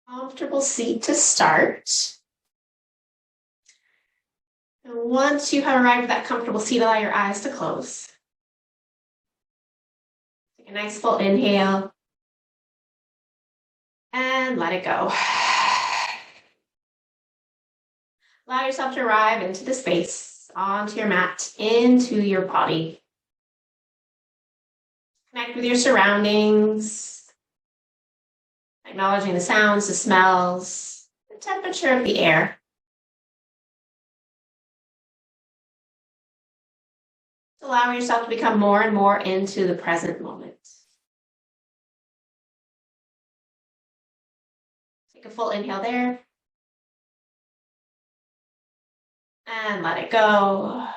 Comfortable seat to start. And once you have arrived at that comfortable seat, allow your eyes to close. Take a nice full inhale. And let it go. Allow yourself to arrive into the space, onto your mat, into your body. Connect with your surroundings, acknowledging the sounds, the smells, the temperature of the air. Allow yourself to become more and more into the present moment. Take a full inhale there. And let it go.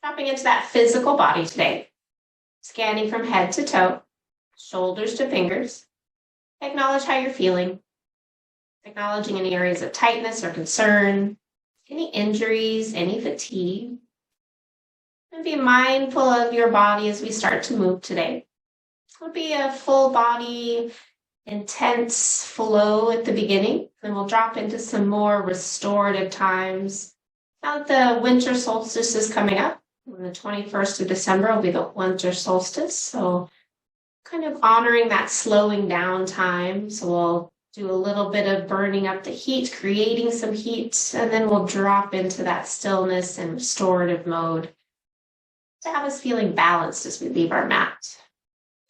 Dropping into that physical body today. Scanning from head to toe, shoulders to fingers. Acknowledge how you're feeling. Acknowledging any areas of tightness or concern, any injuries, any fatigue. And be mindful of your body as we start to move today. It'll be a full body, intense flow at the beginning. Then we'll drop into some more restorative times. Now that the winter solstice is coming up, on the 21st of December will be the winter solstice. So kind of honoring that slowing down time. So we'll do a little bit of burning up the heat, creating some heat, and then we'll drop into that stillness and restorative mode to have us feeling balanced as we leave our mat.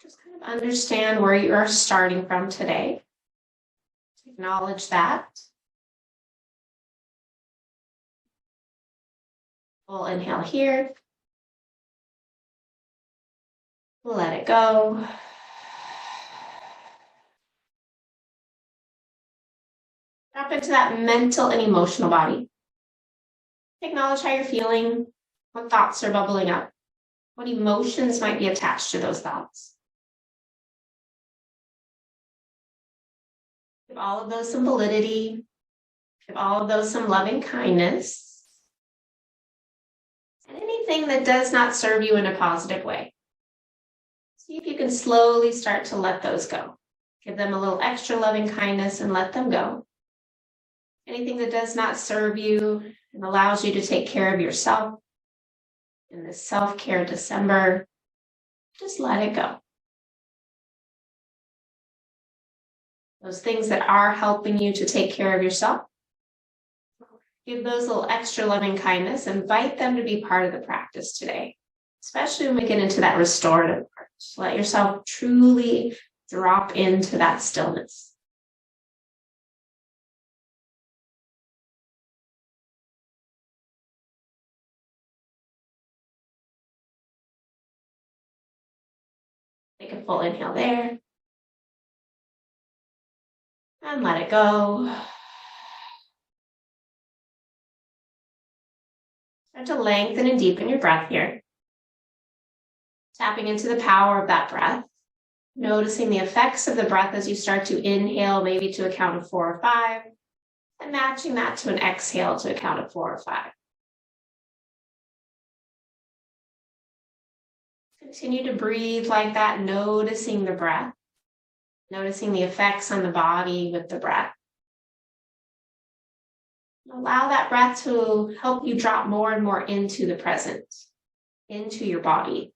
Just kind of understand where you are starting from today. Acknowledge that. Full inhale here. Let it go. Drop into that mental and emotional body. Acknowledge how you're feeling, what thoughts are bubbling up, what emotions might be attached to those thoughts. Give all of those some validity. Give all of those some loving kindness. And anything that does not serve you in a positive way. See if you can slowly start to let those go. Give them a little extra loving kindness and let them go. Anything that does not serve you and allows you to take care of yourself in this self-care December, just let it go. Those things that are helping you to take care of yourself, give those a little extra loving kindness. Invite them to be part of the practice today, especially when we get into that restorative part. Let yourself truly drop into that stillness. Take a full inhale there. And let it go. Start to lengthen and deepen your breath here. Tapping into the power of that breath. Noticing the effects of the breath as you start to inhale, maybe to a count of 4 or 5. And matching that to an exhale to a count of 4 or 5. Continue to breathe like that, noticing the breath. Noticing the effects on the body with the breath. Allow that breath to help you drop more and more into the present, into your body.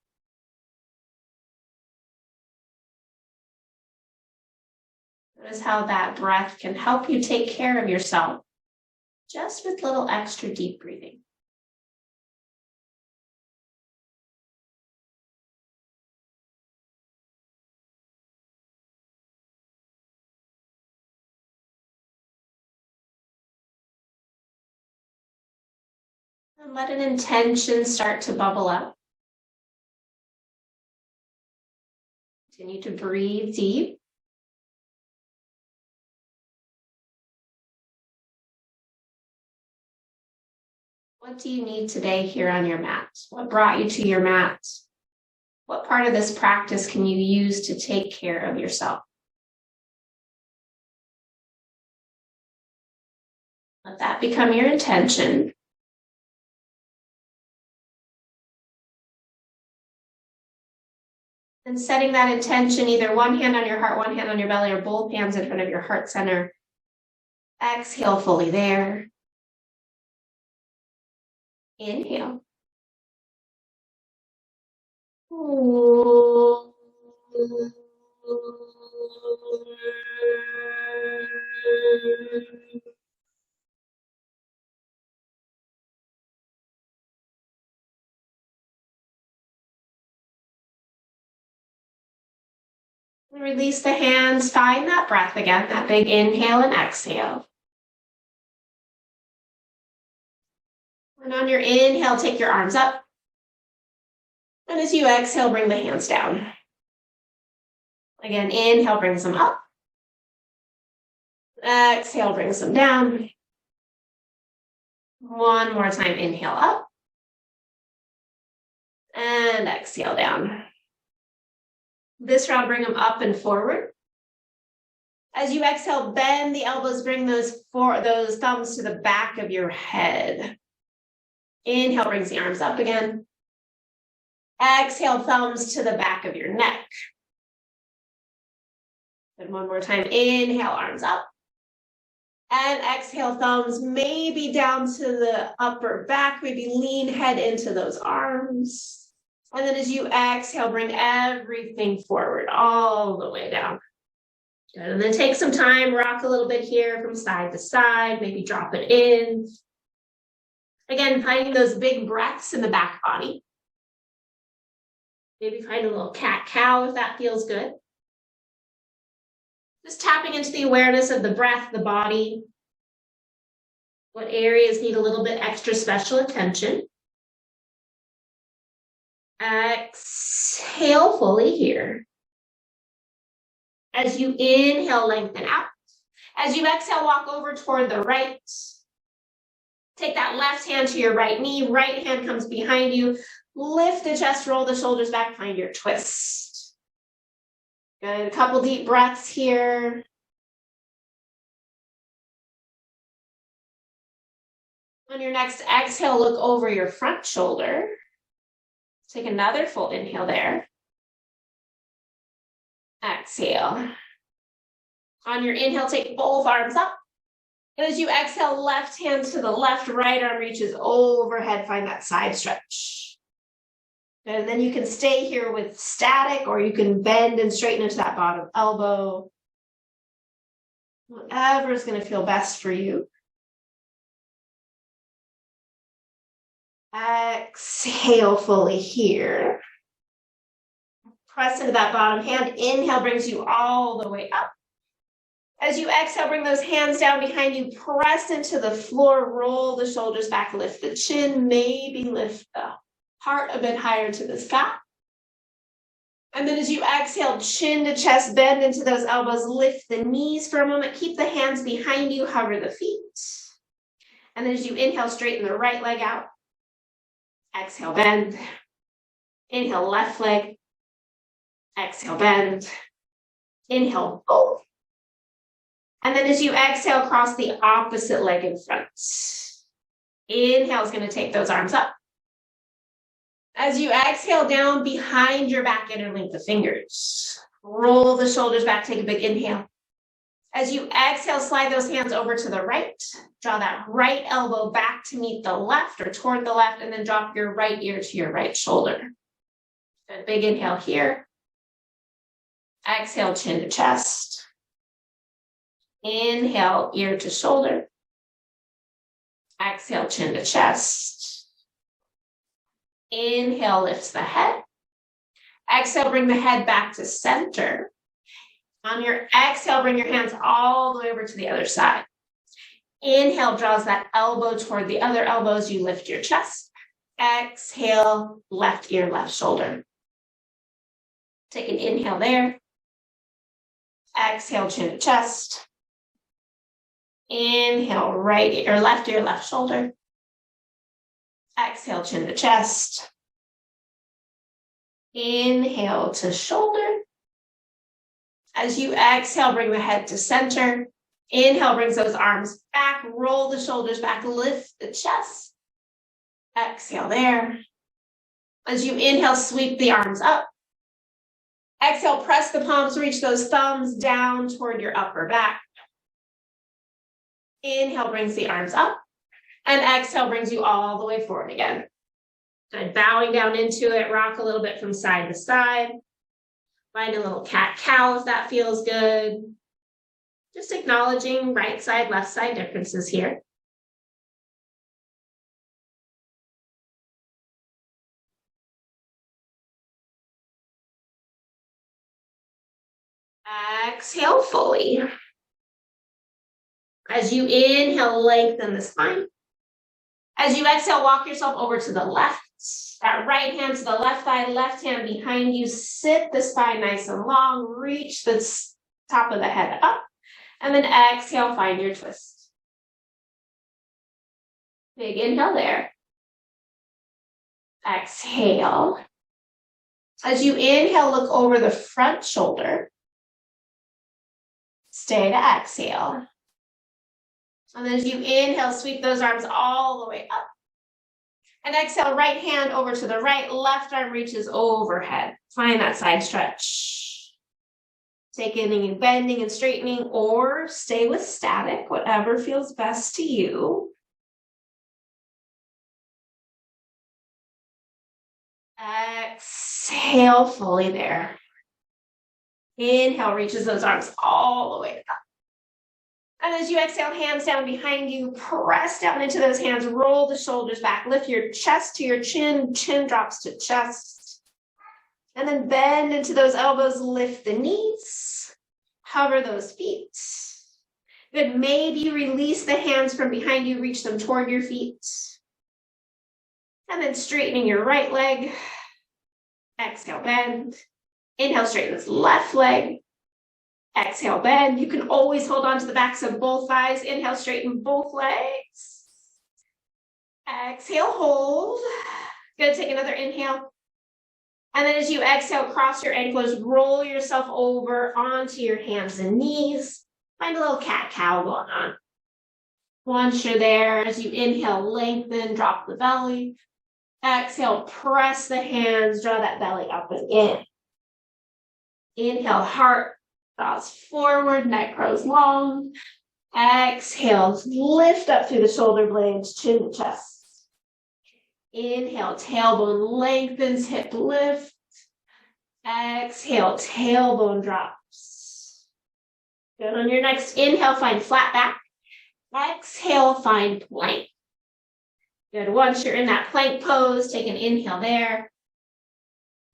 Notice how that breath can help you take care of yourself, just with little extra deep breathing. And let an intention start to bubble up. Continue to breathe deep. What do you need today here on your mat? What brought you to your mat? What part of this practice can you use to take care of yourself? Let that become your intention. And setting that intention, either one hand on your heart, one hand on your belly, or both hands in front of your heart center. Exhale fully there. Inhale. Release the hands, find that breath again, that big inhale and exhale. And on your inhale, take your arms up. And as you exhale, bring the hands down. Again, inhale brings them up. Exhale brings them down. One more time, inhale up. And exhale down. This round, bring them up and forward. As you exhale, bend the elbows, bring those thumbs to the back of your head. Inhale brings the arms up again. Exhale, thumbs to the back of your neck. And one more time, inhale, arms up. And exhale, thumbs maybe down to the upper back, maybe lean head into those arms. And then as you exhale, bring everything forward, all the way down. Good. And then take some time, rock a little bit here from side to side, maybe drop it in. Again, finding those big breaths in the back body. Maybe find a little cat-cow if that feels good. Just tapping into the awareness of the breath, the body. What areas need a little bit extra special attention. Exhale fully here. As you inhale, lengthen out. As you exhale, walk over toward the right. Take that left hand to your right knee. Right hand comes behind you. Lift the chest, roll the shoulders back, find your twist. Good. A couple deep breaths here. On your next exhale, look over your front shoulder. Take another full inhale there. Exhale. On your inhale, take both arms up. And as you exhale, left hand to the left, right arm reaches overhead. Find that side stretch. And then you can stay here with static, or you can bend and straighten into that bottom elbow. Whatever is going to feel best for you. Exhale fully here. Press into that bottom hand. Inhale brings you all the way up. As you exhale, bring those hands down behind you. Press into the floor. Roll the shoulders back. Lift the chin. Maybe lift the heart a bit higher to the sky. And then as you exhale, chin to chest, bend into those elbows. Lift the knees for a moment. Keep the hands behind you. Hover the feet. And then as you inhale, straighten the right leg out. Exhale, bend. Inhale, left leg. Exhale, bend. Inhale, both. And then as you exhale, cross the opposite leg in front. Inhale is going to take those arms up. As you exhale down behind your back, interlink the fingers. Roll the shoulders back, take a big inhale. As you exhale, slide those hands over to the right. Draw that right elbow back to meet the left or toward the left, and then drop your right ear to your right shoulder. Good, big inhale here. Exhale, chin to chest. Inhale, ear to shoulder. Exhale, chin to chest. Inhale, lifts the head. Exhale, bring the head back to center. On your exhale, bring your hands all the way over to the other side. Inhale draws that elbow toward the other elbow as you lift your chest. Exhale, left ear, left shoulder. Take an inhale there. Exhale, chin to chest. Inhale, right ear, left shoulder. Exhale, chin to chest. Inhale to shoulder. As you exhale, bring the head to center. Inhale brings those arms back, roll the shoulders back, lift the chest. Exhale there. As you inhale, sweep the arms up. Exhale, press the palms, reach those thumbs down toward your upper back. Inhale brings the arms up, and exhale brings you all the way forward again. Good, bowing down into it, rock a little bit from side to side. Find a little cat-cow if that feels good. Just acknowledging right side, left side differences here. Exhale fully. As you inhale, lengthen the spine. As you exhale, walk yourself over to the left. That right hand to the left thigh, left hand behind you. Sit the spine nice and long. Reach the top of the head up. And then exhale, find your twist. Big inhale there. Exhale. As you inhale, look over the front shoulder. Stay to exhale. And then as you inhale, sweep those arms all the way up. And exhale, right hand over to the right, left arm reaches overhead. Find that side stretch. Take any bending and straightening, or stay with static, whatever feels best to you. Exhale fully there. Inhale, reaches those arms all the way up. And as you exhale, hands down behind you, press down into those hands, roll the shoulders back, lift your chest to your chin, chin drops to chest. And then bend into those elbows, lift the knees, hover those feet. Good, maybe release the hands from behind you, reach them toward your feet. And then straightening your right leg. Exhale, bend. Inhale, straighten this left leg. Exhale, bend. You can always hold on to the backs of both thighs. Inhale, straighten both legs. Exhale, hold. Good, take another inhale. And then as you exhale, cross your ankles, roll yourself over onto your hands and knees. Find a little cat-cow going on. Once you're there, as you inhale, lengthen, drop the belly. Exhale, press the hands, draw that belly up and in. Inhale, heart draws forward, neck grows long. Exhale, lift up through the shoulder blades, chin to chest. Inhale, tailbone lengthens, hip lift. Exhale, tailbone drops. Good, on your next inhale, find flat back. Exhale, find plank. Good, once you're in that plank pose, take an inhale there.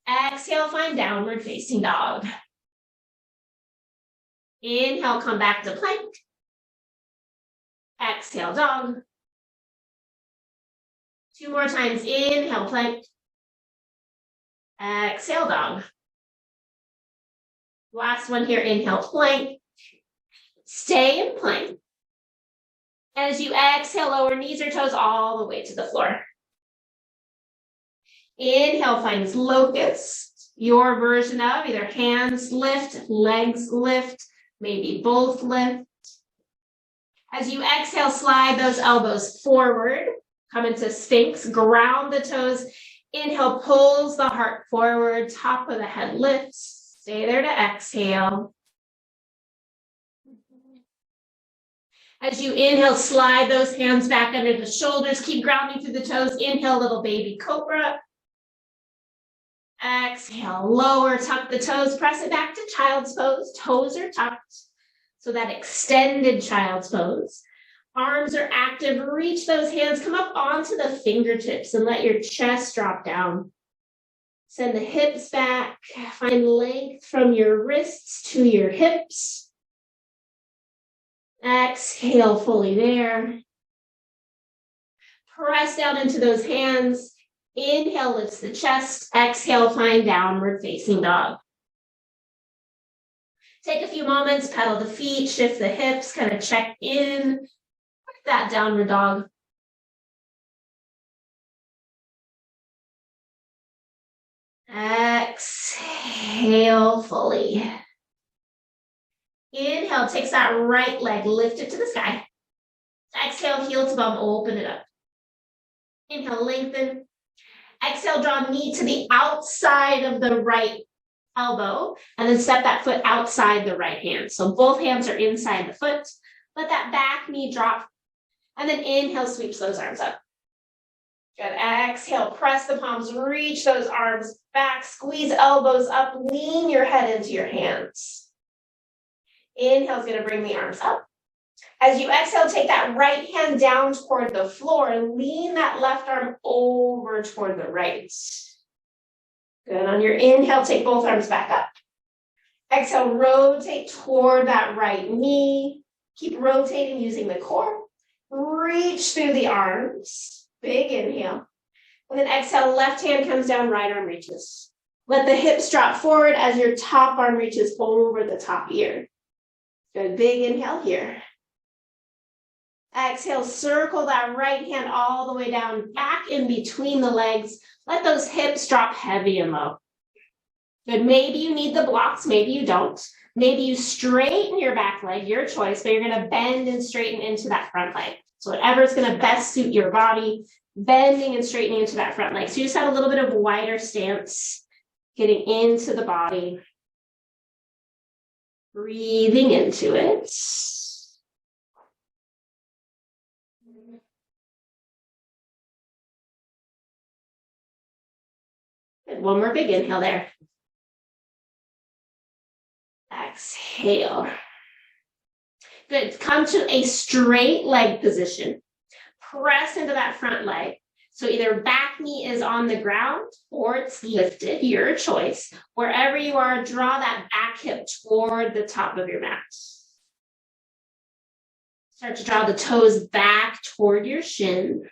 Exhale, find downward facing dog. Inhale, come back to plank. Exhale, dog. 2 more times. Inhale, plank. Exhale, dog. Last one here. Inhale, plank. Stay in plank. As you exhale, lower knees or toes all the way to the floor. Inhale, finds locust. Your version of either hands lift, legs lift, maybe both lift. As you exhale, slide those elbows forward. Come into Sphinx, ground the toes. Inhale, pulls the heart forward, top of the head lifts. Stay there to exhale. As you inhale, slide those hands back under the shoulders. Keep grounding through the toes. Inhale, little baby cobra. Exhale, lower, tuck the toes. Press it back to child's pose. Toes are tucked. So that extended child's pose. Arms are active. Reach those hands. Come up onto the fingertips and let your chest drop down. Send the hips back. Find length from your wrists to your hips. Exhale fully there. Press down into those hands. Inhale, lifts the chest. Exhale, find downward facing dog. Take a few moments, pedal the feet, shift the hips, kind of check in with that downward dog. Exhale fully. Inhale, takes that right leg, lift it to the sky. Exhale, heel to bum, open it up. Inhale, lengthen. Exhale, draw knee to the outside of the right elbow, and then step that foot outside the right hand. So both hands are inside the foot. Let that back knee drop, and then inhale, sweeps those arms up. Good. Exhale, press the palms, reach those arms back, squeeze elbows up, lean your head into your hands. Inhale is going to bring the arms up. As you exhale, take that right hand down toward the floor and lean that left arm over toward the right. Good. On your inhale, take both arms back up. Exhale, rotate toward that right knee. Keep rotating using the core. Reach through the arms. Big inhale. And then exhale, left hand comes down, right arm reaches. Let the hips drop forward as your top arm reaches over the top ear. Good. Big inhale here. Exhale, circle that right hand all the way down, back in between the legs. Let those hips drop heavy and low. Good. Maybe you need the blocks, maybe you don't. Maybe you straighten your back leg, your choice, but you're going to bend and straighten into that front leg. So whatever's going to best suit your body, bending and straightening into that front leg. So you just have a little bit of wider stance, getting into the body, breathing into it. Good. One more big inhale there. Exhale. Good. Come to a straight leg position. Press into that front leg. So either back knee is on the ground or it's lifted, your choice. Wherever you are, draw that back hip toward the top of your mat. Start to draw the toes back toward your shin.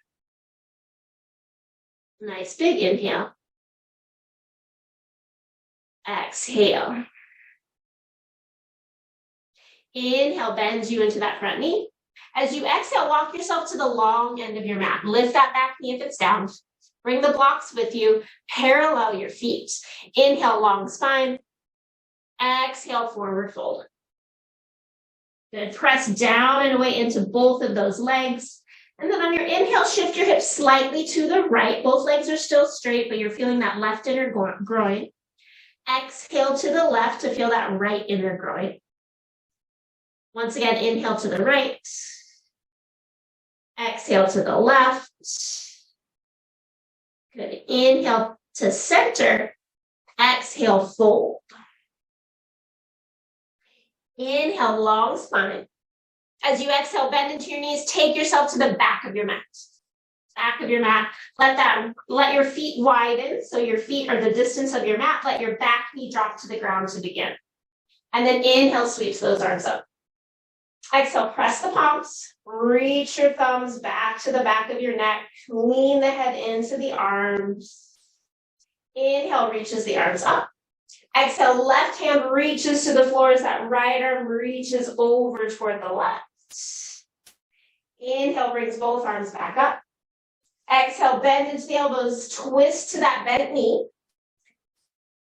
Nice big inhale. Exhale. Inhale, bends you into that front knee. As you exhale, walk yourself to the long end of your mat. Lift that back knee if it's down. Bring the blocks with you. Parallel your feet. Inhale, long spine. Exhale, forward fold. Good. Press down and away into both of those legs. And then on your inhale, shift your hips slightly to the right. Both legs are still straight, but you're feeling that left inner groin. Exhale to the left to feel that right inner groin. Once again, inhale to the right. Exhale to the left. Good. Inhale to center. Exhale, fold. Inhale, long spine. As you exhale, bend into your knees. Take yourself to the back of your mat. Back of your mat. Let your feet widen. So your feet are the distance of your mat. Let your back knee drop to the ground to begin. And then inhale, sweeps those arms up. Exhale, press the palms, reach your thumbs back to the back of your neck, lean the head into the arms. Inhale, reaches the arms up. Exhale, left hand reaches to the floor as that right arm reaches over toward the left. Inhale, brings both arms back up. Exhale, bend into the elbows, twist to that bent knee.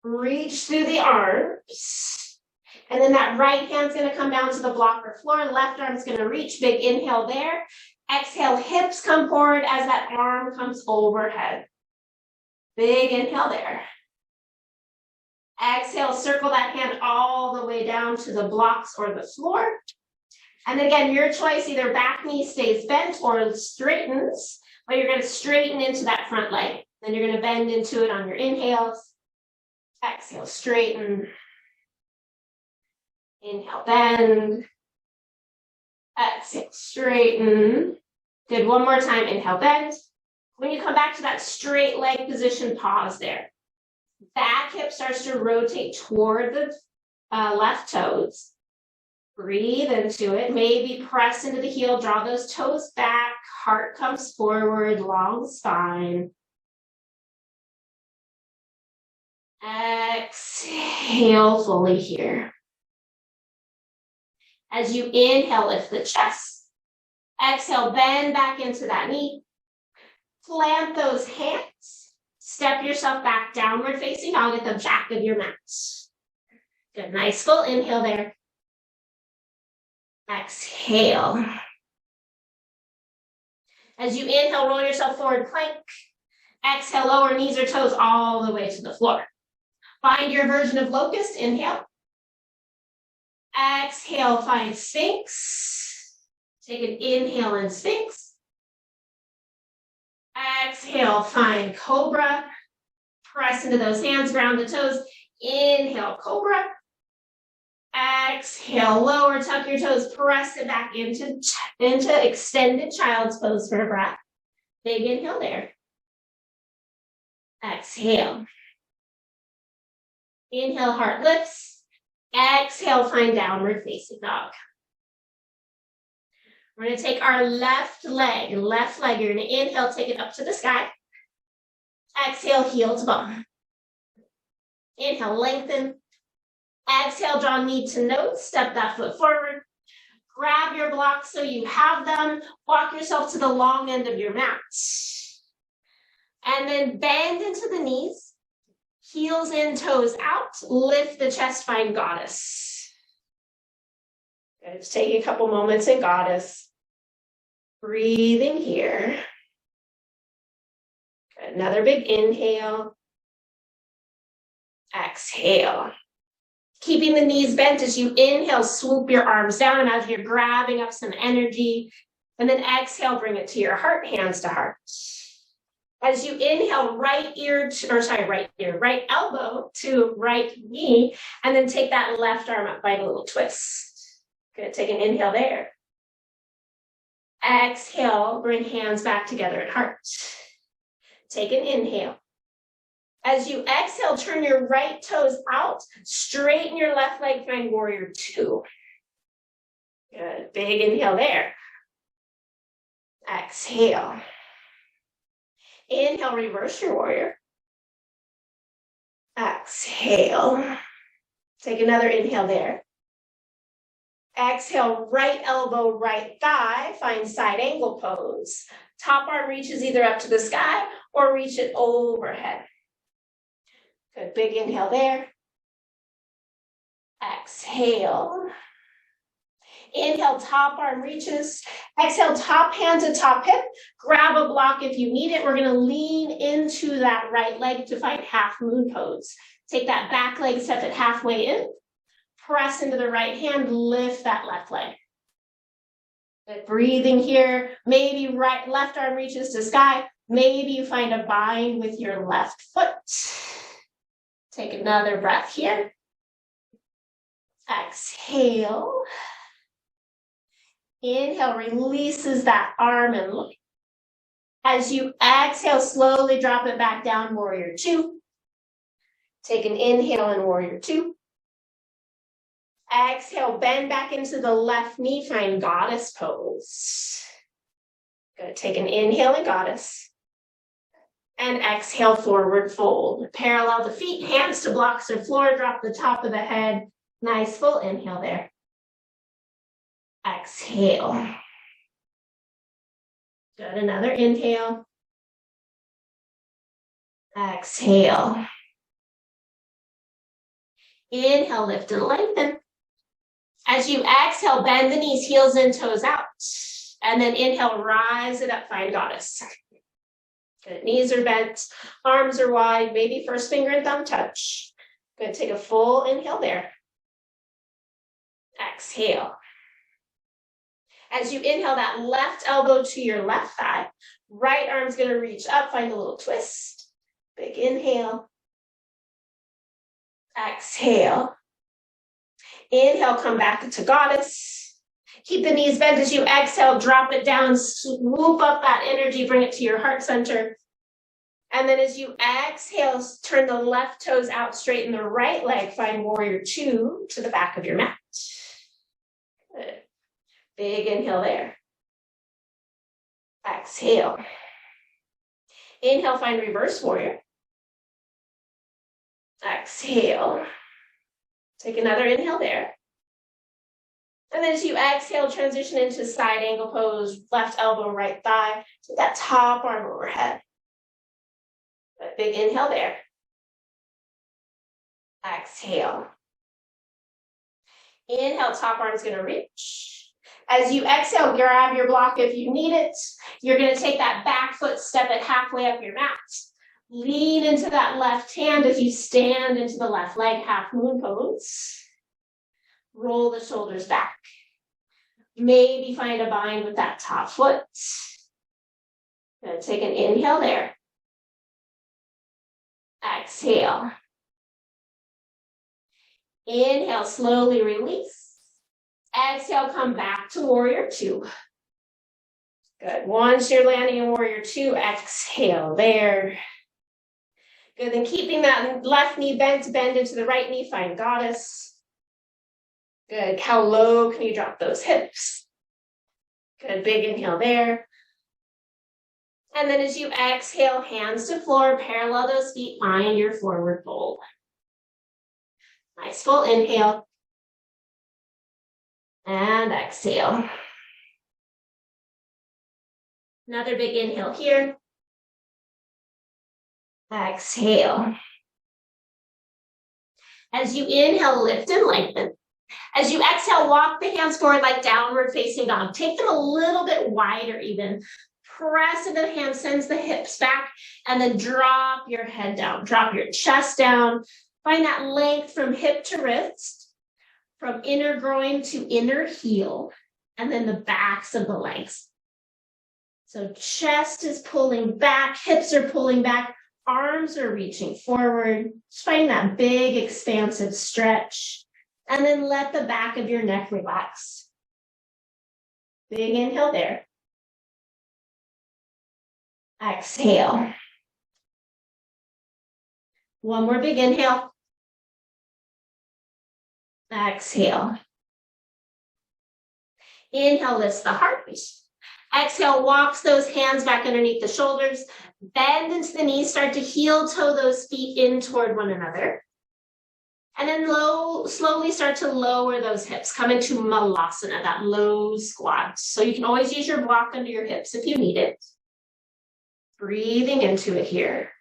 Reach through the arms. And then that right hand's going to come down to the block or floor. Left arm's going to reach. Big inhale there. Exhale, hips come forward as that arm comes overhead. Big inhale there. Exhale, circle that hand all the way down to the blocks or the floor. And again, your choice, either back knee stays bent or straightens, but you're going to straighten into that front leg. Then you're going to bend into it on your inhales. Exhale, straighten. Inhale, bend. Exhale, straighten. Good. One more time. Inhale, bend. When you come back to that straight leg position, pause there. Back hip starts to rotate toward the left toes. Breathe into it. Maybe press into the heel. Draw those toes back. Heart comes forward. Long spine. Exhale fully here. As you inhale, lift the chest. Exhale, bend back into that knee. Plant those hands. Step yourself back, downward facing dog at the back of your mat. Good, nice full inhale there. Exhale. As you inhale, roll yourself forward, plank. Exhale, lower knees or toes all the way to the floor. Find your version of locust. Inhale. Exhale, find Sphinx. Take an inhale in Sphinx. Exhale, find Cobra. Press into those hands, ground the toes. Inhale, Cobra. Exhale, lower, tuck your toes, press it back into extended child's pose for a breath. Big inhale there. Exhale. Inhale, heart lifts. Exhale, find downward facing dog. We're going to take our left leg. You're going to inhale, take it up to the sky. Exhale, heel to bum. Inhale, lengthen. Exhale, draw knee to nose. Step that foot forward. Grab your blocks so you have them. Walk yourself to the long end of your mat. And then bend into the knees. Heels in, toes out. Lift the chest, find goddess. Good. Just take a couple moments in goddess. Breathing here. Good. Another big inhale. Exhale. Keeping the knees bent as you inhale, swoop your arms down. Imagine you're grabbing up some energy. And then exhale, bring it to your heart, hands to heart. As you inhale, right elbow to right knee, and then take that left arm up, find a little twist. Good, take an inhale there. Exhale, bring hands back together at heart. Take an inhale. As you exhale, turn your right toes out, straighten your left leg, find warrior two. Good, big inhale there. Exhale. Inhale, reverse your warrior. Exhale. Take another inhale there. Exhale, right elbow, right thigh, find side angle pose. Top arm reaches either up to the sky or reach it overhead. Good, big inhale there. Exhale. Inhale, top arm reaches. Exhale, top hand to top hip. Grab a block if you need it. We're going to lean into that right leg to find half moon pose. Take that back leg, step it halfway in. Press into the right hand, lift that left leg. Good, breathing here. Maybe left arm reaches to sky. Maybe you find a bind with your left foot. Take another breath here. Exhale. Inhale, releases that arm and look. As you exhale, slowly drop it back down, warrior two. Take an inhale in warrior two. Exhale, bend back into the left knee, find goddess pose. Good, take an inhale in goddess. And exhale, forward fold. Parallel the feet, hands to blocks or floor, drop the top of the head. Nice full inhale there. Exhale. Good, another inhale. Exhale. Inhale, lift and lengthen. As you exhale, bend the knees, heels in, toes out. And then inhale, rise it up, find goddess. Good, knees are bent, arms are wide, maybe first finger and thumb touch. Good, take a full inhale there. Exhale. As you inhale, that left elbow to your left thigh. Right arm's going to reach up, find a little twist. Big inhale. Exhale. Inhale, come back to goddess. Keep the knees bent as you exhale, drop it down, swoop up that energy, bring it to your heart center. And then as you exhale, turn the left toes out, straighten the right leg, find warrior two to the back of your mat. Good. Big inhale there. Exhale. Inhale, find reverse warrior. Exhale. Take another inhale there. And then as you exhale, transition into side angle pose, left elbow, right thigh. Take that top arm overhead. A big inhale there. Exhale. Inhale, top arm's going to reach. As you exhale, grab your block if you need it. You're going to take that back foot, step it halfway up your mat. Lean into that left hand as you stand into the left leg, half moon pose. Roll the shoulders back. Maybe find a bind with that top foot. Good, take an inhale there. Exhale. Inhale, slowly release. Exhale, come back to warrior two. Good, once you're landing in warrior two, exhale there. Good, then keeping that left knee bent, bend into the right knee, find goddess. Good, how low can you drop those hips? Good, big inhale there. And then as you exhale, hands to floor, parallel those feet, find your forward fold. Nice full inhale. And exhale. Another big inhale here. Exhale. As you inhale, lift and lengthen. As you exhale, walk the hands forward like downward facing dog. Take them a little bit wider even. Press into the hands, sends the hips back, and then drop your head down. Drop your chest down. Find that length from hip to wrist, from inner groin to inner heel, and then the backs of the legs. So chest is pulling back, hips are pulling back, arms are reaching forward. Just find that big, expansive stretch. And then let the back of your neck relax. Big inhale there. Exhale. One more big inhale. Exhale. Inhale, lifts the heart. Exhale, walks those hands back underneath the shoulders. Bend into the knees, start to heel toe those feet in toward one another. And then slowly start to lower those hips. Come into malasana, that low squat. So you can always use your block under your hips if you need it. Breathing into it here.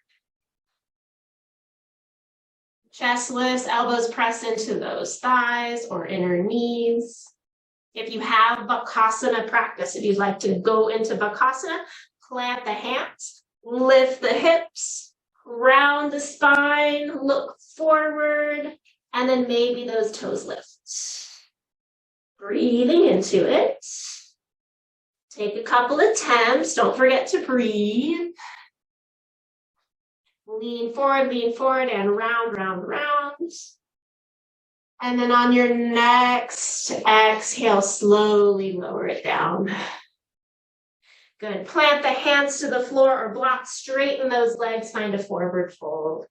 Chest lifts, elbows press into those thighs or inner knees. If you have Bakasana practice, if you'd like to go into Bakasana, plant the hands, lift the hips, round the spine, look forward, and then maybe those toes lift. Breathing into it. Take a couple attempts. Don't forget to breathe. Lean forward, and round, round, round. And then on your next exhale, slowly lower it down. Good. Plant the hands to the floor or block, straighten those legs, find a forward fold.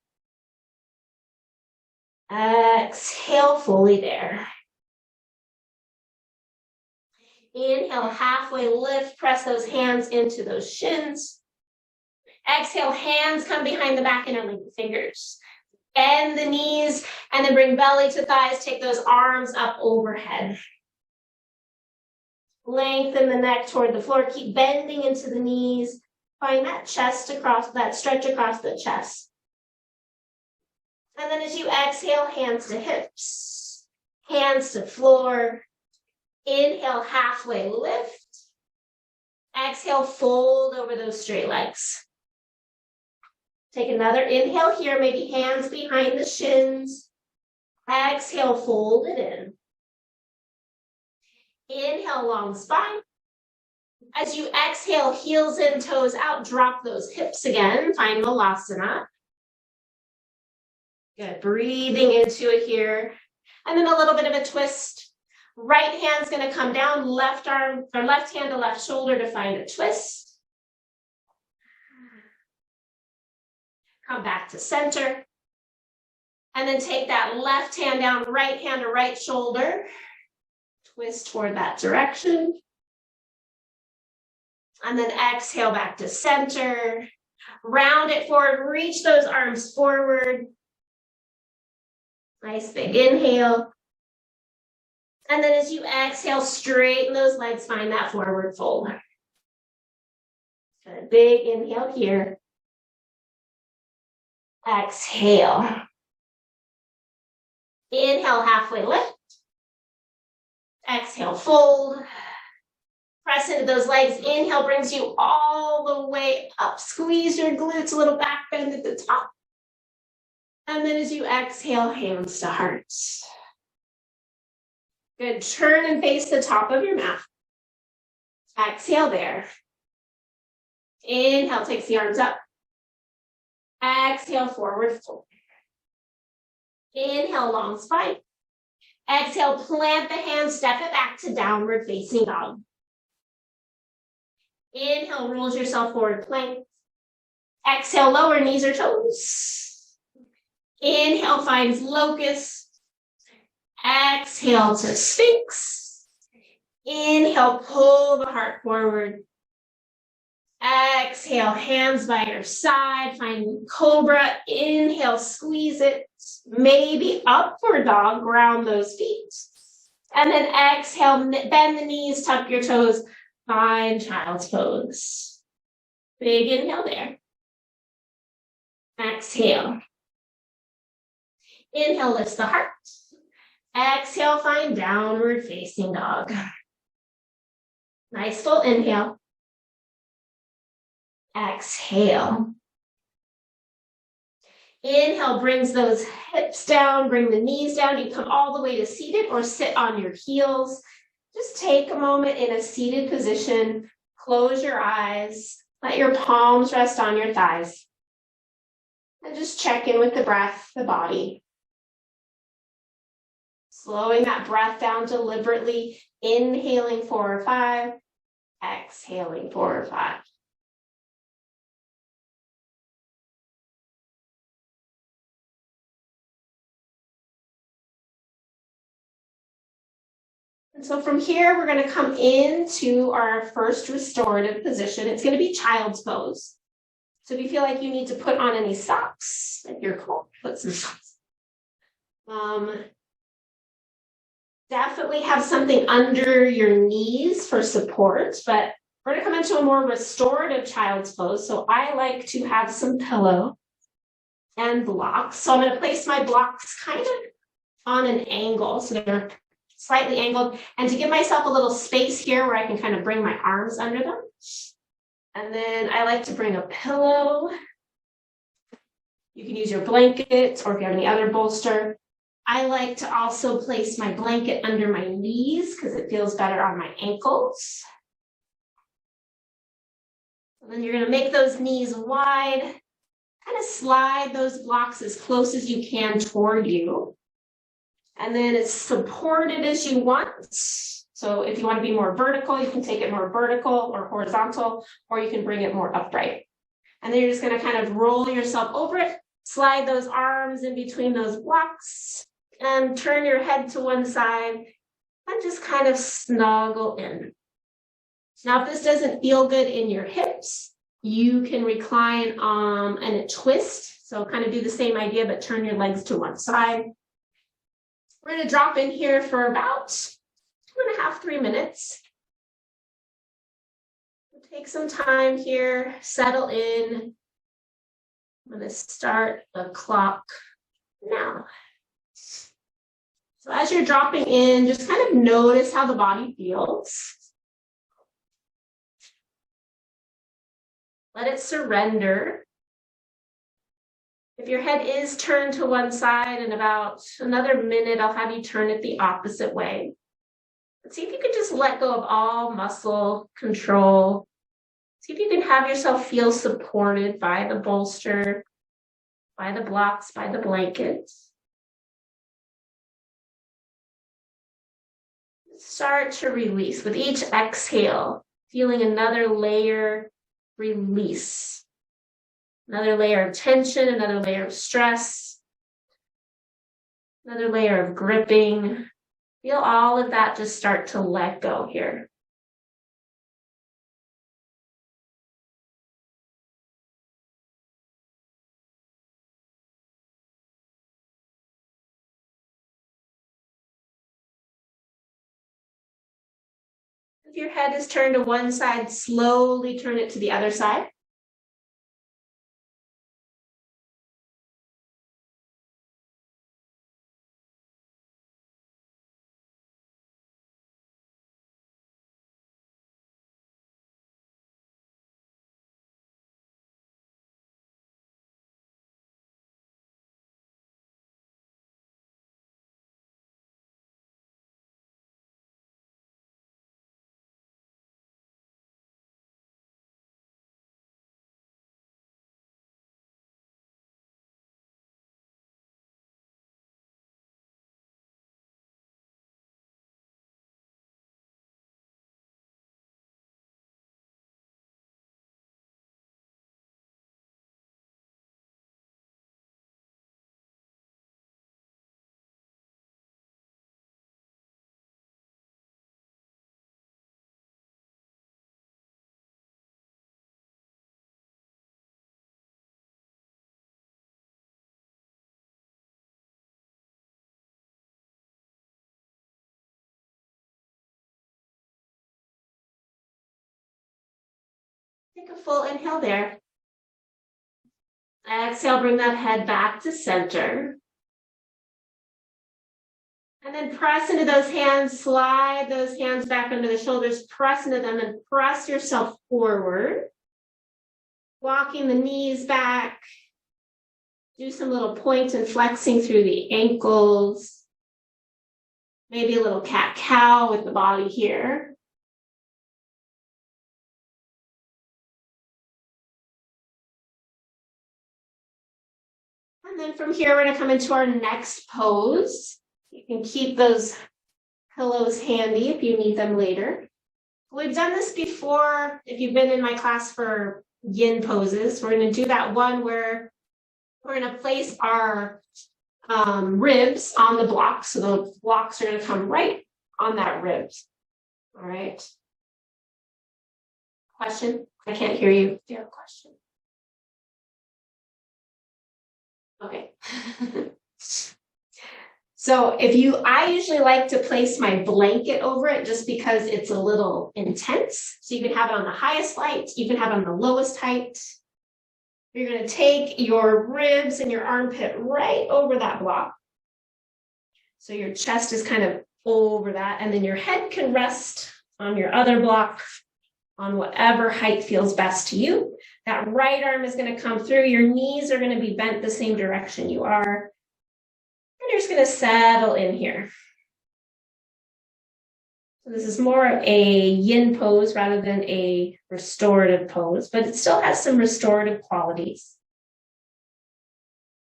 Exhale fully there. Inhale, halfway lift, press those hands into those shins. Exhale, hands come behind the back, interlink the fingers. Bend the knees, and then bring belly to thighs, take those arms up overhead. Lengthen the neck toward the floor, keep bending into the knees. Find that chest across, that stretch across the chest. And then as you exhale, hands to hips, hands to floor. Inhale, halfway lift. Exhale, fold over those straight legs. Take another inhale here, maybe hands behind the shins. Exhale, fold it in. Inhale, long spine. As you exhale, heels in, toes out, drop those hips again. Find Malasana. Good, breathing into it here. And then a little bit of a twist. Right hand's gonna come down, left arm, or left hand to left shoulder to find a twist. Come back to center. And then take that left hand down, right hand to right shoulder. Twist toward that direction. And then exhale back to center. Round it forward, reach those arms forward. Nice big inhale. And then as you exhale, straighten those legs, find that forward fold. Good, big inhale here. Exhale. Inhale, halfway lift. Exhale, fold. Press into those legs. Inhale brings you all the way up. Squeeze your glutes, a little back bend at the top. And then as you exhale, hands to hearts. Good. Turn and face the top of your mat. Exhale there. Inhale, takes the arms up. Exhale, forward fold. Inhale, long spine. Exhale, plant the hands, step it back to downward facing dog. Inhale, rolls yourself forward, plank. Exhale, lower knees or toes. Inhale, finds locust. Exhale to sphinx. Inhale, pull the heart forward. Exhale, hands by your side, find cobra. Inhale, squeeze it. Maybe upward dog, ground those feet. And then exhale, bend the knees, tuck your toes, find child's pose. Big inhale there. Exhale. Inhale, lifts the heart. Exhale, find downward facing dog. Nice full inhale. Exhale. Inhale brings those hips down, bring the knees down. You come all the way to seated or sit on your heels. Just take a moment in a seated position. Close your eyes. Let your palms rest on your thighs. And just check in with the breath, the body. Slowing that breath down deliberately. Inhaling 4 or 5. Exhaling 4 or 5. And so from here, we're going to come into our first restorative position. It's going to be child's pose. So if you feel like you need to put on any socks, if you're cold, put some socks. Definitely have something under your knees for support, but we're going to come into a more restorative child's pose. So I like to have some pillow and blocks. So I'm going to place my blocks kind of on an angle. So they're slightly angled, and to give myself a little space here where I can kind of bring my arms under them. And then I like to bring a pillow. You can use your blanket, or if you have any other bolster. I like to also place my blanket under my knees because it feels better on my ankles. And then you're going to make those knees wide, kind of slide those blocks as close as you can toward you. And then as supported as you want. So if you want to be more vertical, you can take it more vertical or horizontal, or you can bring it more upright. And then you're just going to kind of roll yourself over it, slide those arms in between those blocks, and turn your head to one side, and just kind of snuggle in. Now, if this doesn't feel good in your hips, you can recline and a twist. So kind of do the same idea, but turn your legs to one side. We're going to drop in here for about 2.5, 3 minutes. We'll take some time here, settle in. I'm going to start the clock now. So as you're dropping in, just kind of notice how the body feels. Let it surrender. If your head is turned to one side, in about another minute, I'll have you turn it the opposite way. But see if you can just let go of all muscle control. See if you can have yourself feel supported by the bolster, by the blocks, by the blankets. Start to release with each exhale, feeling another layer release. Another layer of tension, another layer of stress, another layer of gripping. Feel all of that just start to let go here. If your head is turned to one side, slowly turn it to the other side. Take a full inhale there. Exhale, bring that head back to center. And then press into those hands, slide those hands back under the shoulders, press into them and press yourself forward. Walking the knees back. Do some little points and flexing through the ankles. Maybe a little cat-cow with the body here. And then from here, we're going to come into our next pose. You can keep those pillows handy if you need them later. We've done this before. If you've been in my class for yin poses, we're going to do that one where we're going to place our ribs on the blocks. So the blocks are going to come right on that ribs. All right. Question? I can't hear you. Do you have a question? Okay. So I usually like to place my blanket over it just because it's a little intense. So you can have it on the highest height, you can have it on the lowest height. You're going to take your ribs and your armpit right over that block. So your chest is kind of over that, and then your head can rest on your other block on whatever height feels best to you. That right arm is going to come through. Your knees are going to be bent the same direction you are. And you're just going to settle in here. So this is more of a yin pose rather than a restorative pose, but it still has some restorative qualities.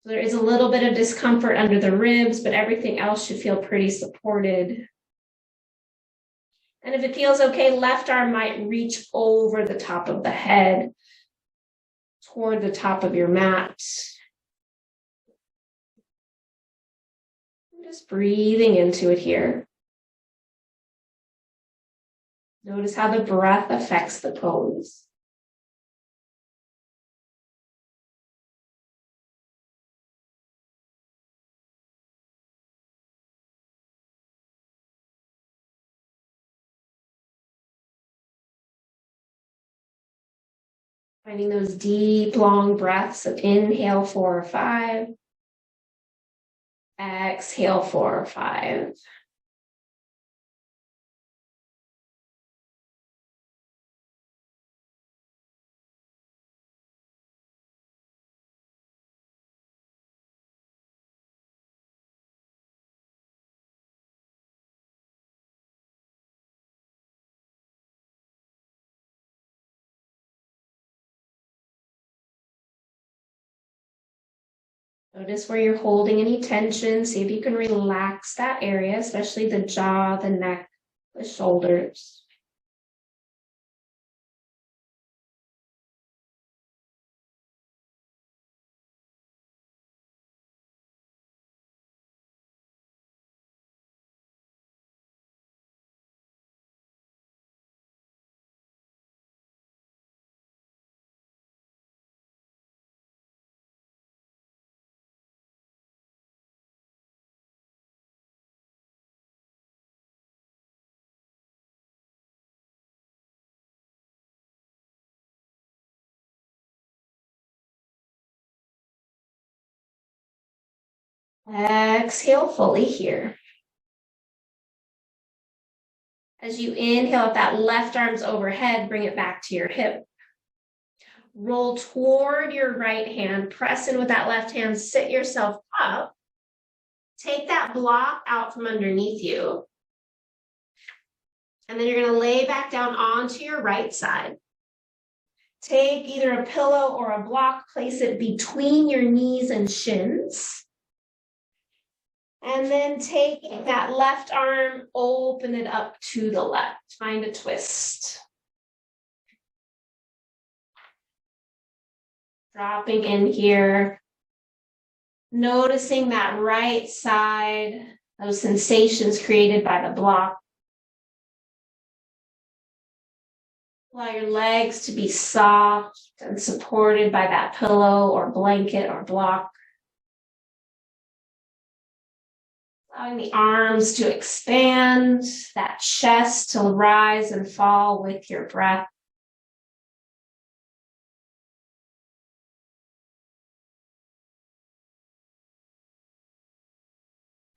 So there is a little bit of discomfort under the ribs, but everything else should feel pretty supported. And if it feels okay, left arm might reach over the top of the head toward the top of your mat. Just breathing into it here. Notice how the breath affects the pose. Finding those deep, long breaths of inhale 4 or 5. Exhale 4 or 5. Notice where you're holding any tension. See if you can relax that area, especially the jaw, the neck, the shoulders. Exhale fully here. As you inhale, if that left arm's overhead, bring it back to your hip. Roll toward your right hand, press in with that left hand, sit yourself up. Take that block out from underneath you. And then you're going to lay back down onto your right side. Take either a pillow or a block, place it between your knees and shins. And then take that left arm, open it up to the left. Find a twist. Dropping in here. Noticing that right side, those sensations created by the block. Allow your legs to be soft and supported by that pillow or blanket or block. Allowing the arms to expand, that chest to rise and fall with your breath.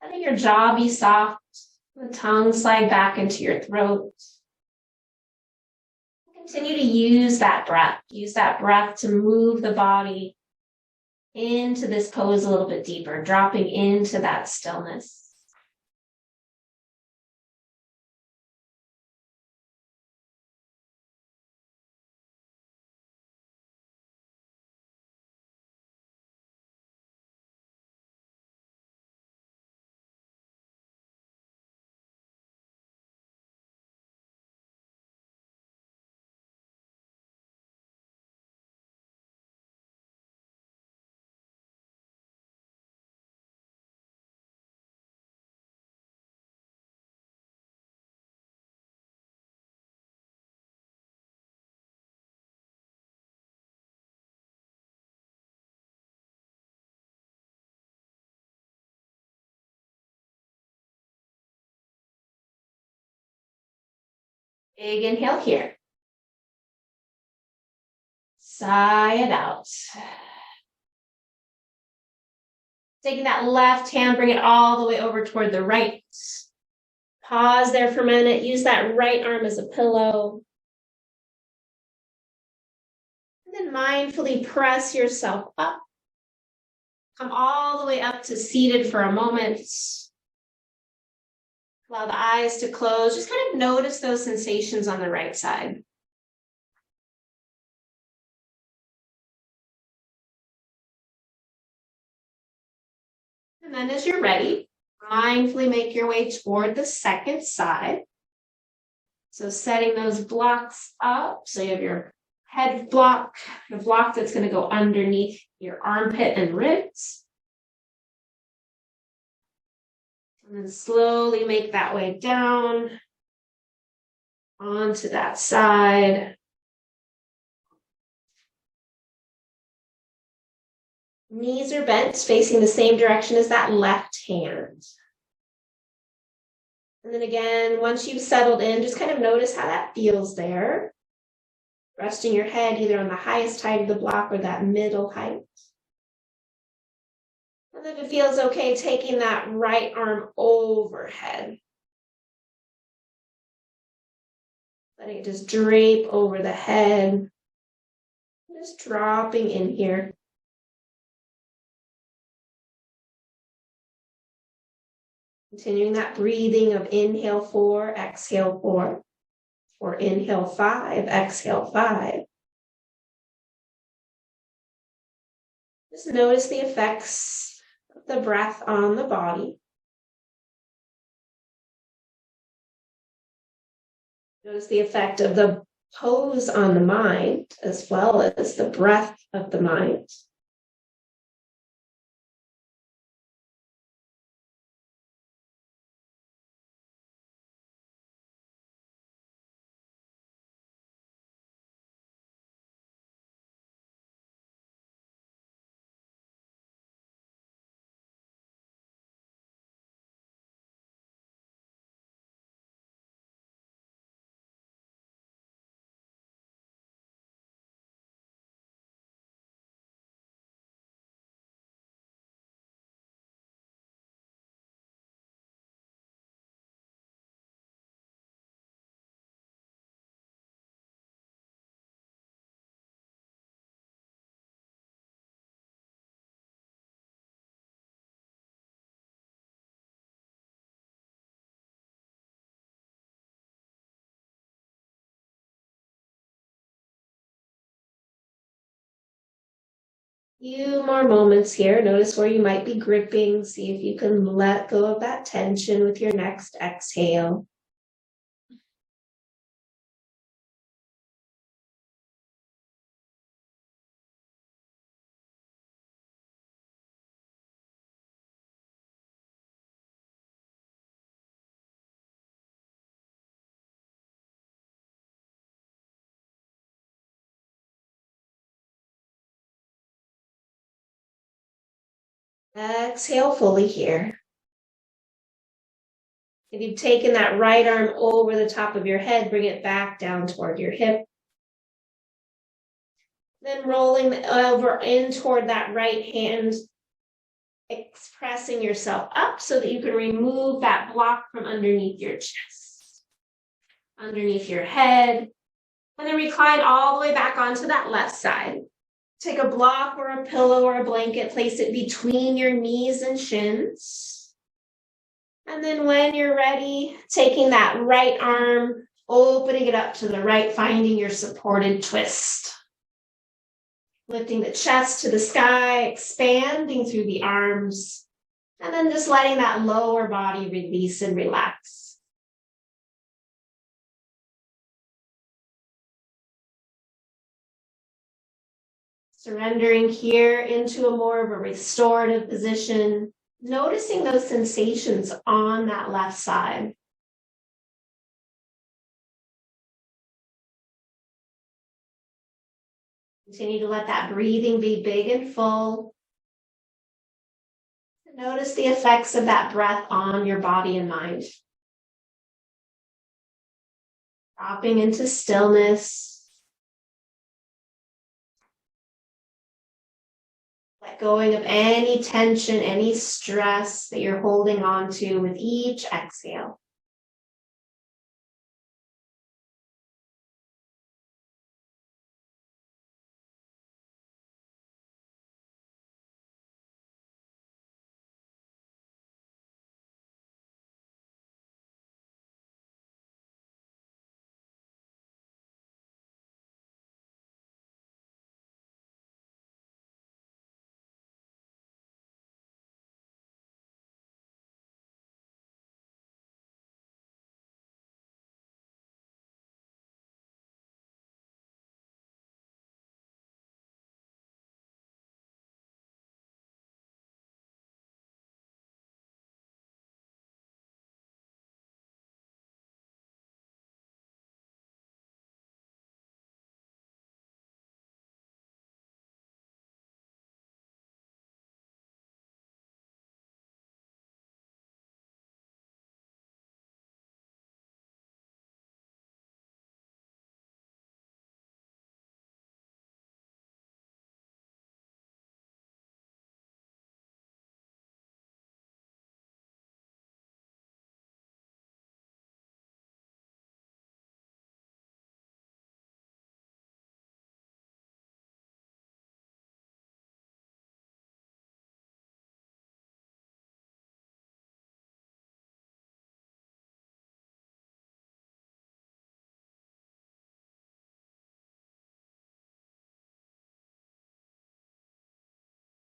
Letting your jaw be soft, the tongue slide back into your throat. Continue to use that breath. Use that breath to move the body into this pose a little bit deeper, dropping into that stillness. Big inhale here. Sigh it out. Taking that left hand, bring it all the way over toward the right. Pause there for a minute. Use that right arm as a pillow. And then mindfully press yourself up. Come all the way up to seated for a moment. Allow the eyes to close. Just kind of notice those sensations on the right side. And then as you're ready, mindfully make your way toward the second side. So setting those blocks up. So you have your head block, the block that's going to go underneath your armpit and ribs. And then slowly make that way down onto that side. Knees are bent, facing the same direction as that left hand. And then again, once you've settled in, just kind of notice how that feels there. Resting your head either on the highest height of the block or that middle height. And if it feels okay, taking that right arm overhead. Letting it just drape over the head. Just dropping in here. Continuing that breathing of inhale 4, exhale 4. Or inhale 5, exhale 5. Just notice the effects of the breath on the body. Notice the effect of the pose on the mind, as well as the breath of the mind. Few more moments here. Notice where you might be gripping. See if you can let go of that tension with your next exhale. Exhale fully here. If you've taken that right arm over the top of your head, bring it back down toward your hip. Then rolling over in toward that right hand. Pressing yourself up so that you can remove that block from underneath your chest, underneath your head, and then recline all the way back onto that left side. Take a block or a pillow or a blanket, place it between your knees and shins. And then when you're ready, taking that right arm, opening it up to the right, finding your supported twist. Lifting the chest to the sky, expanding through the arms, and then just letting that lower body release and relax. Surrendering here into a more of a restorative position, noticing those sensations on that left side. Continue to let that breathing be big and full. Notice the effects of that breath on your body and mind. Dropping into stillness. Let going of any tension, any stress that you're holding on to with each exhale.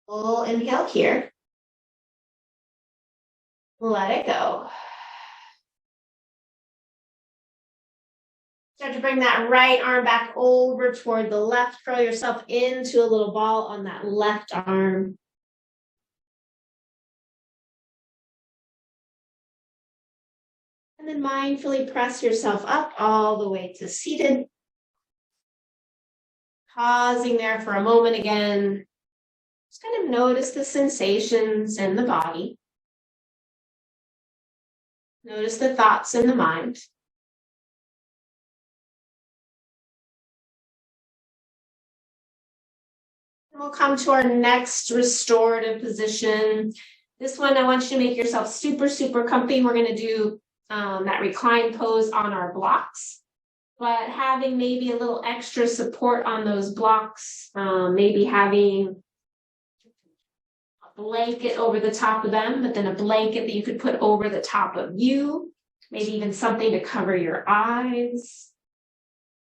Full inhale here. Let it go. Start to bring that right arm back over toward the left. Curl yourself into a little ball on that left arm. And then mindfully press yourself up all the way to seated. Pausing there for a moment again. Just kind of notice the sensations in the body. Notice the thoughts in the mind. And we'll come to our next restorative position. This one, I want you to make yourself super, super comfy. We're going to do that recline pose on our blocks, but having maybe a little extra support on those blocks, maybe having a blanket over the top of them, but then a blanket that you could put over the top of you, maybe even something to cover your eyes.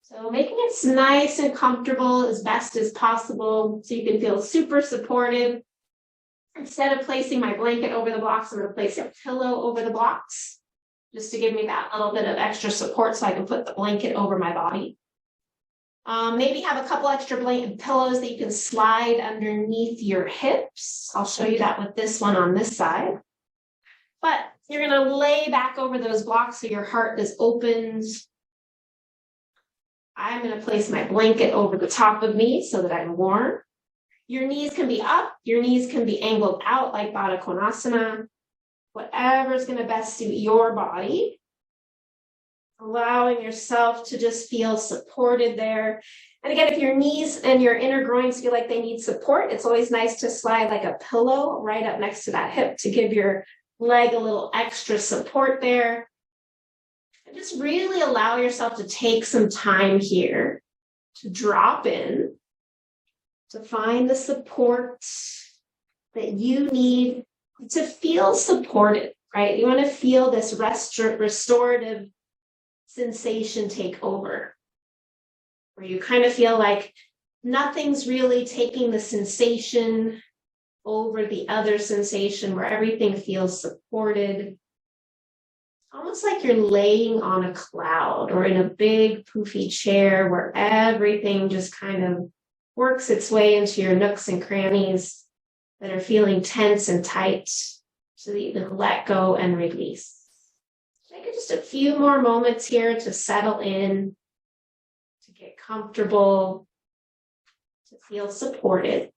So making it nice and comfortable as best as possible so you can feel super supported. Instead of placing my blanket over the blocks, I'm going to place a pillow over the blocks just to give me that little bit of extra support so I can put the blanket over my body. Maybe have a couple extra blanket pillows that you can slide underneath your hips. I'll show you that with this one on this side. But you're going to lay back over those blocks so your heart is opened. I'm going to place my blanket over the top of me so that I'm warm. Your knees can be up, your knees can be angled out like Baddha Konasana. Whatever is going to best suit your body. Allowing yourself to just feel supported there. And again, if your knees and your inner groins feel like they need support, it's always nice to slide like a pillow right up next to that hip to give your leg a little extra support there. And just really allow yourself to take some time here to drop in, to find the support that you need to feel supported, right? You want to feel this restorative sensation take over, where you kind of feel like nothing's really taking the sensation over the other sensation, where everything feels supported. Almost like you're laying on a cloud or in a big poofy chair where everything just kind of works its way into your nooks and crannies that are feeling tense and tight so that you can let go and release. Take just a few more moments here to settle in, to get comfortable, to feel supported.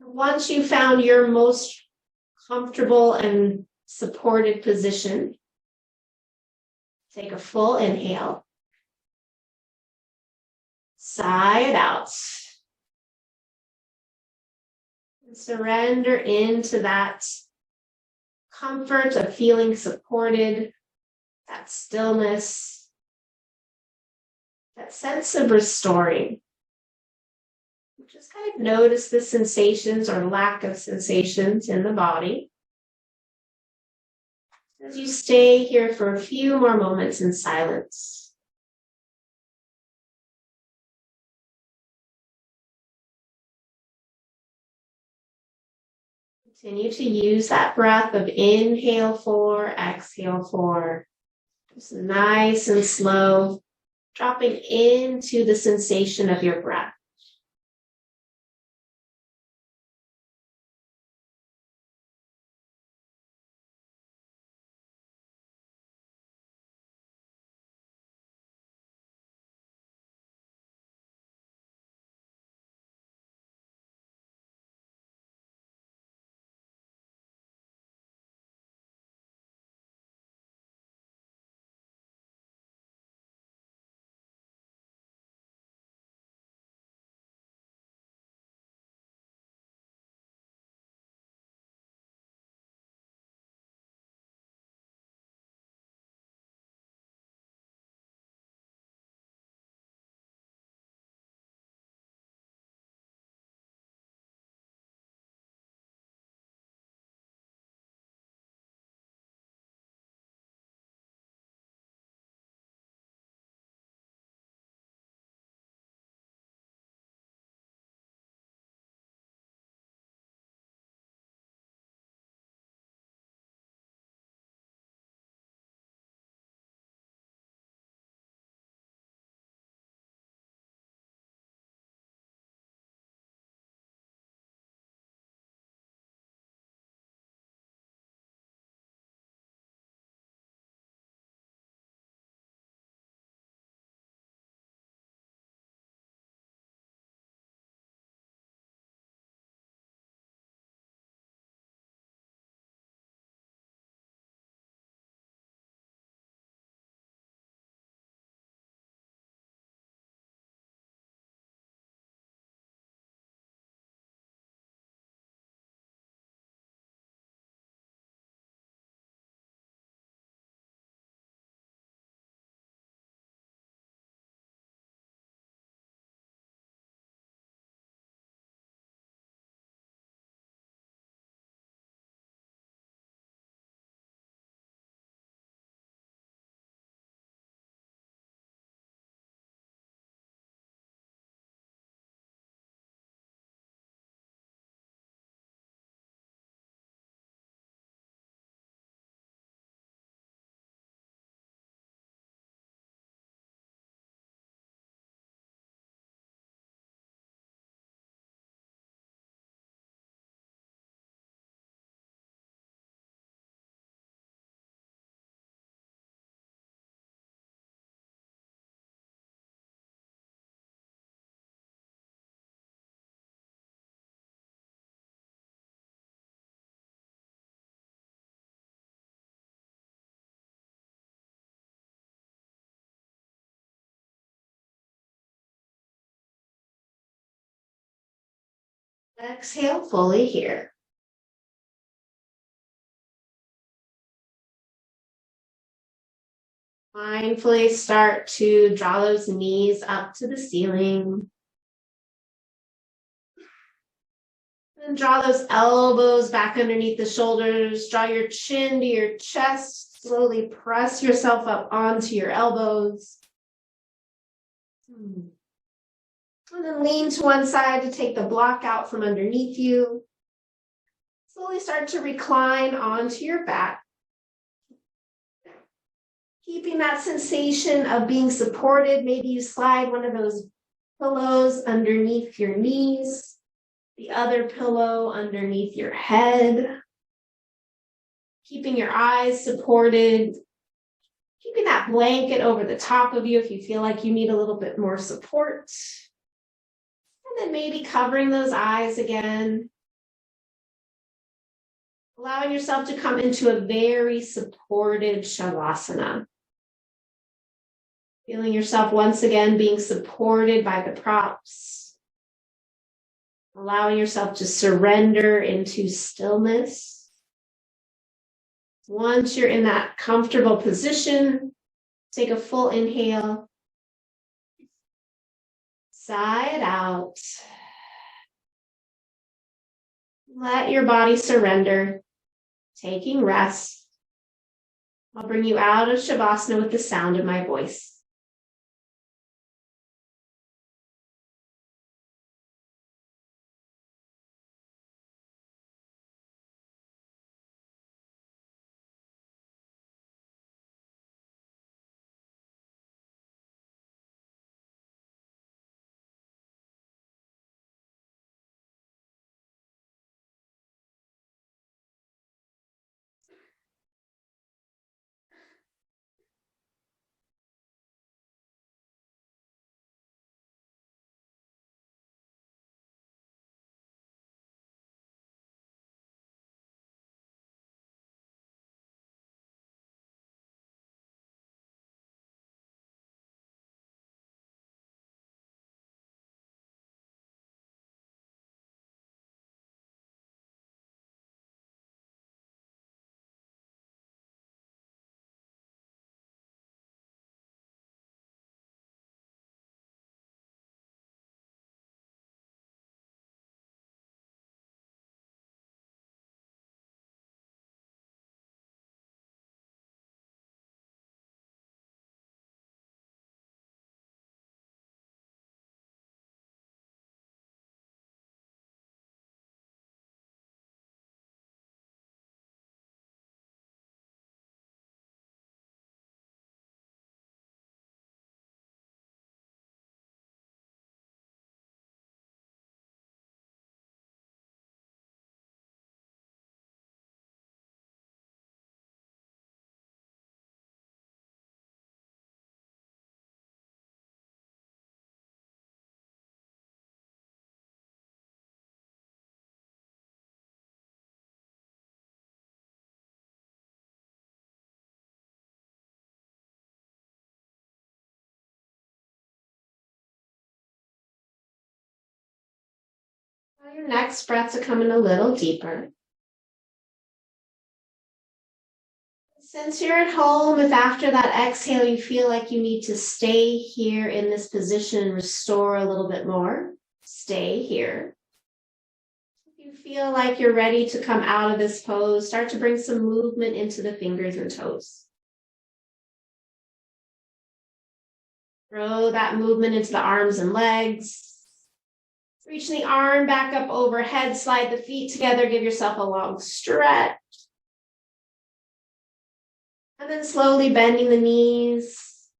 Once you found your most comfortable and supported position, take a full inhale. Sigh it out. And surrender into that comfort of feeling supported, that stillness, that sense of restoring. Just kind of notice the sensations or lack of sensations in the body as you stay here for a few more moments in silence. Continue to use that breath of inhale 4, exhale 4. Just nice and slow, dropping into the sensation of your breath. Exhale fully here. Mindfully start to draw those knees up to the ceiling. And draw those elbows back underneath the shoulders. Draw your chin to your chest. Slowly press yourself up onto your elbows. And then lean to one side to take the block out from underneath you. Slowly start to recline onto your back. Keeping that sensation of being supported. Maybe you slide one of those pillows underneath your knees. The other pillow underneath your head. Keeping your eyes supported. Keeping that blanket over the top of you if you feel like you need a little bit more support. And then maybe covering those eyes again. Allowing yourself to come into a very supported Shavasana. Feeling yourself once again being supported by the props. Allowing yourself to surrender into stillness. Once you're in that comfortable position, take a full inhale. Sigh it out. Let your body surrender, taking rest. I'll bring you out of Shavasana with the sound of my voice. Allow your next breath to come in a little deeper. Since you're at home, if after that exhale you feel like you need to stay here in this position and restore a little bit more, stay here. If you feel like you're ready to come out of this pose, start to bring some movement into the fingers and toes. Throw that movement into the arms and legs. Reach the arm back up overhead, slide the feet together, give yourself a long stretch. And then slowly bending the knees.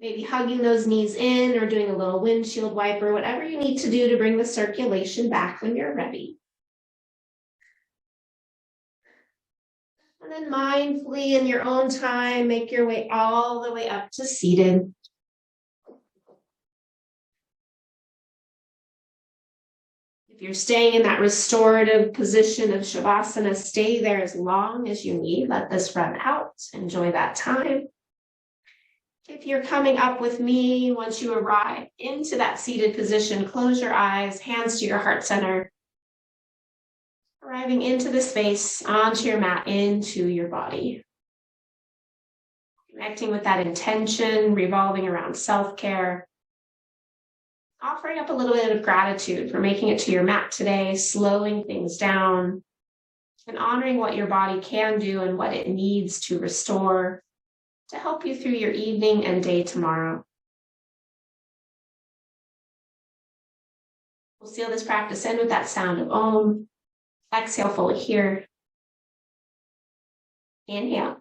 Maybe hugging those knees in or doing a little windshield wiper, whatever you need to do to bring the circulation back when you're ready. And then mindfully in your own time, make your way all the way up to seated. If you're staying in that restorative position of Shavasana, stay there as long as you need. Let this run out. Enjoy that time. If you're coming up with me, once you arrive into that seated position, close your eyes, hands to your heart center. Arriving into the space, onto your mat, into your body. Connecting with that intention, revolving around self-care. Offering up a little bit of gratitude for making it to your mat today, slowing things down, and honoring what your body can do and what it needs to restore to help you through your evening and day tomorrow. We'll seal this practice in with that sound of Om. Exhale fully here. Inhale.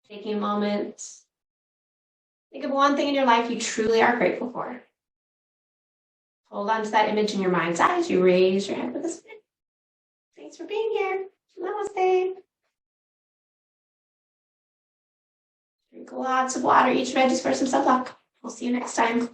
Taking a moment. Think of one thing in your life you truly are grateful for. Hold on to that image in your mind's eye as you raise your head with a spin. Thanks for being here. Namaste. Drink lots of water. Each veggies for some self-love. We'll see you next time.